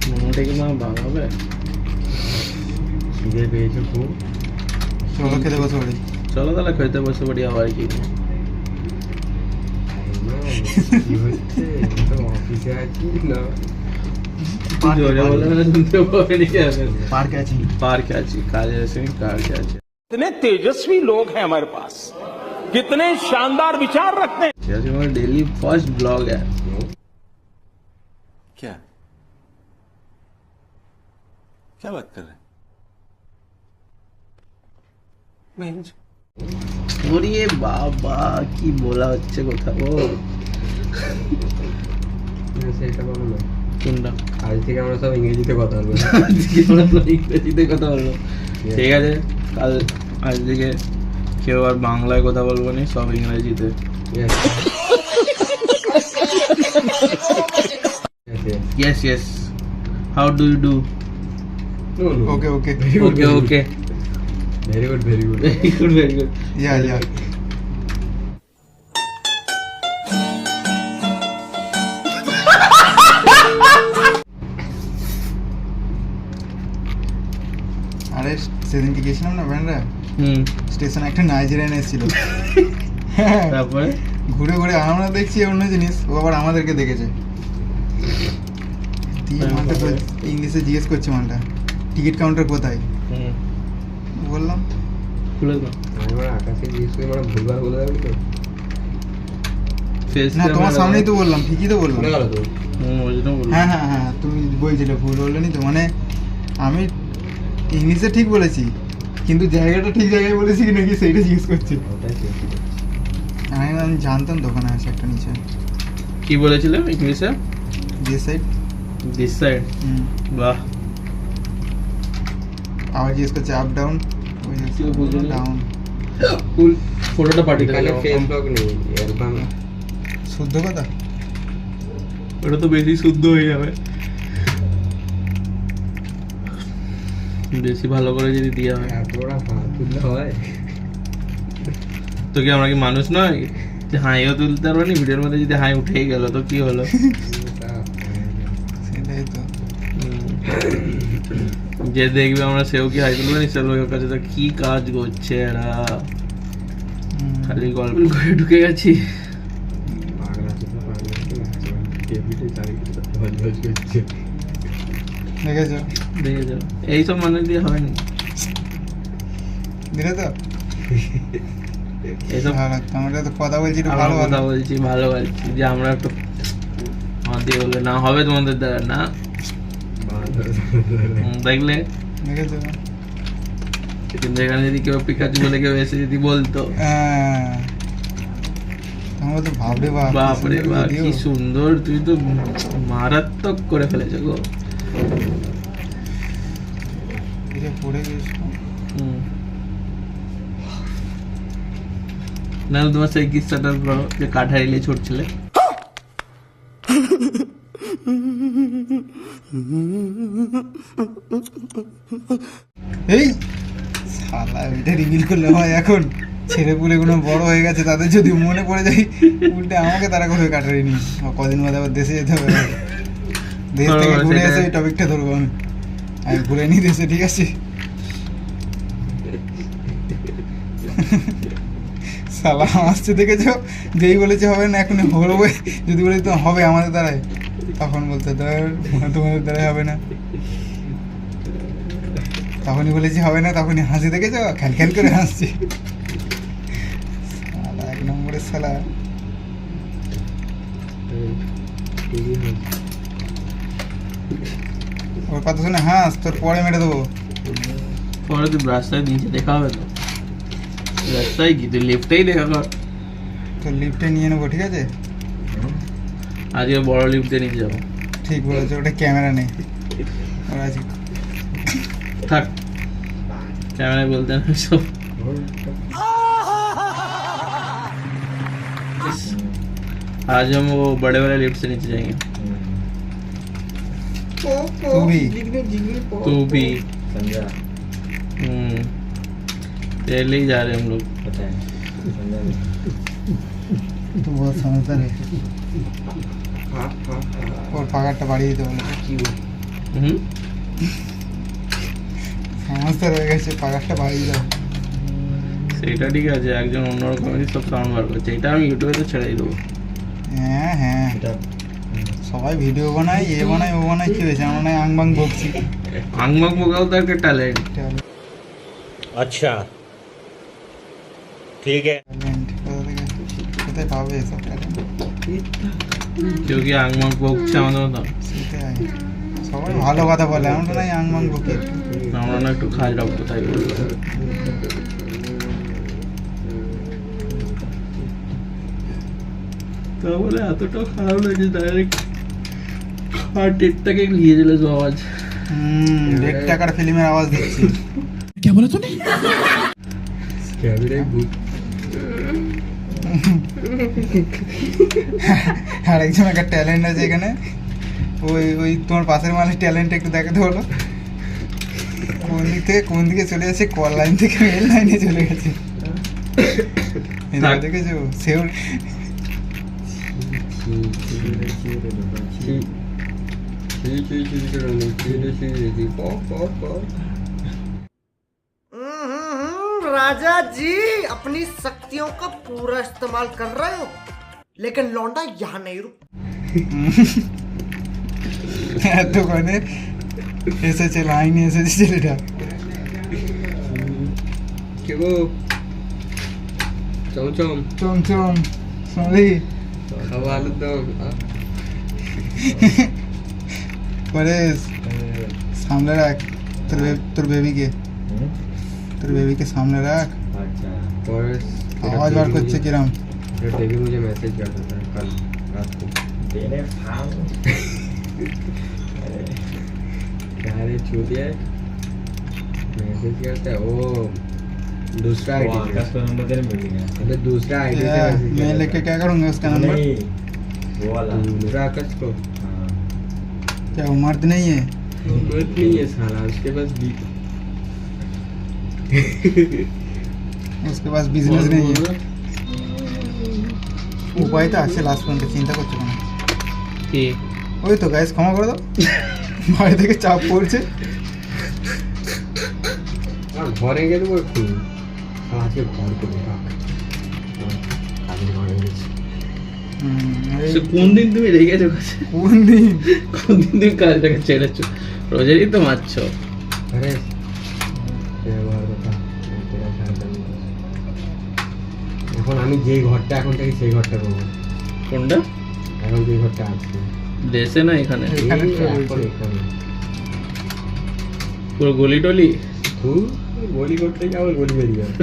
মোমোটা কি মা বানাবে? খিদে পেয়েছে খুব। চলো খেতে বসে পড়ি। চলো তাহলে খেতে বসে পড়ি আবার কি। অফিসে আছি না, জোরে বলে না, শুনতে পাবেনি কি আমি। পার্কে আছি। পার্কে আছি, কাজে আসেনি, পার্কে আছি। कितने तेजस्वी लोग हैं हमारे पास, कितने शानदार विचार रखते हैं। जैसे हमारा डेली फर्स्ट ब्लॉग है। क्या क्या बात कर रहे हैं? ওরে বাবা কি বলা হচ্ছে কোথাও। সেটা বলো না। কোনটা? আজ থেকে আমরা সব ইংরেজিতে কথা বলবো। আজকে আমরা ইংরেজিতে কথা বলবো, ঠিক আছে? কাল আজ থেকে কেউ আর বাংলায় কথা বলবো না, সব ইংরেজিতে। Yes, yes. How do you do? Okay okay Okay, okay. Very good, very good. Very good, very good. ইয়া ইয়া। আরে সেদিনকে গেছিলাম না ব্যান্ডরা, স্টেশনে একটা নাইজেরিয়ান এসেছিল। তারপরে ঘুরে ঘুরে আমরা দেখছি অন্য জিনিস, ও আবার আমাদেরকে দেখেছে। দিয়ে মানটা তো ইংলিশে জিজ্ঞেস করছে, মানটা টিকিট কাউন্টার কোথায়? বললাম খুলে দাও। আমি মানে আকাশে জিজ্ঞেস করি, মানে ভুলভাল বলে দেবে তো। Face না, camera তোমার সামনেই তো লাগাও। বললাম, ঠিকই তো বললাম। ভুলে গেল তো। ওই জন্য বললাম। হ্যাঁ হ্যাঁ হ্যাঁ, তুমি বলছিলে ভুল বললেনি তো, মানে আমি ইংলিশে ঠিক বলেছি কিন্তু জায়গাটা ঠিক জায়গায় বলেছি কি নাকি সেইটা জিজ্ঞেস করছি। ওটাই ঠিক। আমি জানতাম দোকানে আছে একটা নিচে, কি বলেছিলে ইংলিশে? যে সাইড। This side. বাহ। আবার জিজ্ঞেস করছে আপ ডাউন, কেউ বুঝলো না। ডাউন। ফুল ফটোটা পাঠিয়ে এখানে দাও। ফেসবুক নেই, অ্যালবাম। শুদ্ধ কথা। ওটা তো বেশি শুদ্ধ হয়ে যাবে, বেশি ভালো করে যদি দেওয়া হয়। এত বড় হাত তুললে হয়? তো কি আমরা কি মানুষ নয় যে হাইও তুলতে পারবো না? ভিডিওর মধ্যে যদি হাই উঠেই গেল তো কি হলো? সেটাই তো। যে দেখবে আমরা সেও কি হাই তুলবে না? চলো ওর কাছে তো কি কাজ করছে এরা, খালি গল্প করে ঢুকে গেছি। পাগলা চোখে পাগলা চোখে টেবিলে চারিদিকে ভজভজ করছে। দেখেছো? দেখে যাও, এইসব মানুষ দিয়ে হয় না। দিলে তো এইসব ভালো লাগতো। আমরা তো কথা বলছি একটু আমরা ভালো কথা ভালো। বলছি, ভালো বলছি যে আমরা একটু আমার দিয়ে বলবে না হবে তোমাদের দ্বারা না। দেখলে দেখেছো? কিন্তু এখানে যদি কেউ পিকাচু বলে কেউ এসে যদি বলতো, হ্যাঁ, আমরা তো ভাবলে বাপরে বাপ কি সুন্দর, তুই তো মারাত্মক করে ফেলেছো গো। পড়ে গেছিল। না তোমার সেই কিস্সাটা বলো যে কাঠারিলে ছুটছিলে। এই শালা এটা রিভিল করলে হয় এখন? ছেলে পুলে কোনো বড় হয়ে গেছে, তাদের যদি মনে পড়ে যায় উল্টে আমাকে তারা করে কাটারি নি। কদিন বাদে আবার দেশে যেতে হবে, দেশ থেকে ঘুরে এসে এই টপিকটা ধরবো আমি। আমি ঘুরে নি দেশে, ঠিক আছে? শালা আসছে দেখেছো, যেই বলেছে হবে না এখনই হবে, যদি বলে তো হবে আমাদের দ্বারাই, তখন বলতে তোমাদের দ্বারাই হবে না। তখনই বলেছি হবে না, তখনই হাসি দেখেছো, খেল খেল করে হাসছি। শালা এক নম্বরের শালা। ওর কথা শুনে হাস, তোর পরে মেরে দেবো। পরে তুই রাস্তায় নিচে দেখা হবে তো, রাস্তায় কি তুই লিফটেই দেখা কর। তোর লিফটে নিয়ে নেবো, ঠিক আছে? আজকে বড় লিফটে নিয়ে যাবো। ঠিক বলেছো, ওটা ক্যামেরা নেই ওর আছে। থাক, ক্যামেরায় বলতে না সব। आज हम वो बड़े वाले लिफ्ट से नीचे जाएंगे। तू भी संजय पहले ही जा रहे हैं हम लोग। पता है संजय तू बहुत समझदार है। ওর পাকারটা বাড়িয়ে দিতে বলো। হুম সমস্ত রয়ে গেছে, পাকারটা বাড়িয়ে দাও। সেটা ঠিক আছে, একজন অন্যরকমেরই সব সাউন্ড বার করছে, এটা আমি ইউটিউবে তো ছেড়ে দেবো। হ্যাঁ হ্যাঁ, এটা সবাই ভিডিও বানায়, এ বানায় ও বানায়, কি হয়েছে? আমরা নয় আংবাং বকছি। আংমাক বোকাও তো একটা ট্যালেন্ট। अच्छा ठीक है। ট্যালেন্ট কোথায় পাবে এসব ট্যালেন্ট? কেউ কি আংমাক বকছে আমাদের মতো? সেটাই, সবাই ভালো কথা বলে, আমরা নয় আংবাং বকি। আমরা না একটু খাই রাখবো, তাই বলবো। তা বলে এতটাও খারাপ লাগছে, ডাইরেক্ট হার্টেরটাকে নিয়ে দিলে সব আওয়াজ। 1.5 টাকার ফিল্মের আওয়াজ দিচ্ছি। ক্যামেরায় ভূত। আর একজন একটা ট্যালেন্ট আছে এখানে, ওই তোমার পাশের মালের ট্যালেন্ট একটু দেখাতে বলো। কোন দিকে চলে যাচ্ছে, কল লাইন থেকে মেল লাইনে চলে গেছে। থাক। দেখেছো সেও राजा जी अपनी शक्तियों का पूरा इस्तेमाल कर रहे हो, लेकिन लौंडा यहाँ नहीं रुक। এতক্ষণে এসেছে, লাইনে এসেছে ছেলেটা। চমচম চমচম সরি খাওয়া আলুর দম। পরেশ সামনে রাখ তোর বেবিকে, তোর বেবিকে सामने रख। अच्छा परेश आवाज बार করছে কিরম? डेवी मुझे मैसेज करता था कल रात को। तेरे फाम क्या रे चूतिया, मैसेज करता है वो दूसरा आईडी से। का नंबर तेरे मिल गया अबे दूसरा आईडी से मैसेज मैं करता लेके क्या करूंगा उसका नंबर? नहीं वो वाला है। दूसरा आकाश को हाँ क्या वो मर्द नहीं है? मत नहीं है साला, उसके पास भी उसके पास बिजनेस नहीं है। উপায় তো আছে, লাস্ট পর্যন্ত চিন্তা করছো কেন? কি ওই তো গাইস, ক্ষমা করে দাও, বাড়ি থেকে চাপ পড়ছে। আর ঘরে গেলে ওর খুব আজকে ঘর করে রাখ কাজের ঘরে গেছি। এই সে কোন দিন তুমি রেখেছো কাছে? কোন দিন? কোন দিন তুমি কাজটাকে ছেড়েছো? রোজেরই তো মারছো। আরে ব্যবহার কথা তোরা শান্তি। এখন আমি যে ঘরটা এখন থেকে সেই ঘরটা করবো। কোনটা? এখন যে ঘরটা আছে দেশে না এখানে? এখানে এই তো এখন রয়েছে। এখানে পুরো গলি টলি? তুই গলি করতে যাবো, গলি বেরিয়ে যাবে।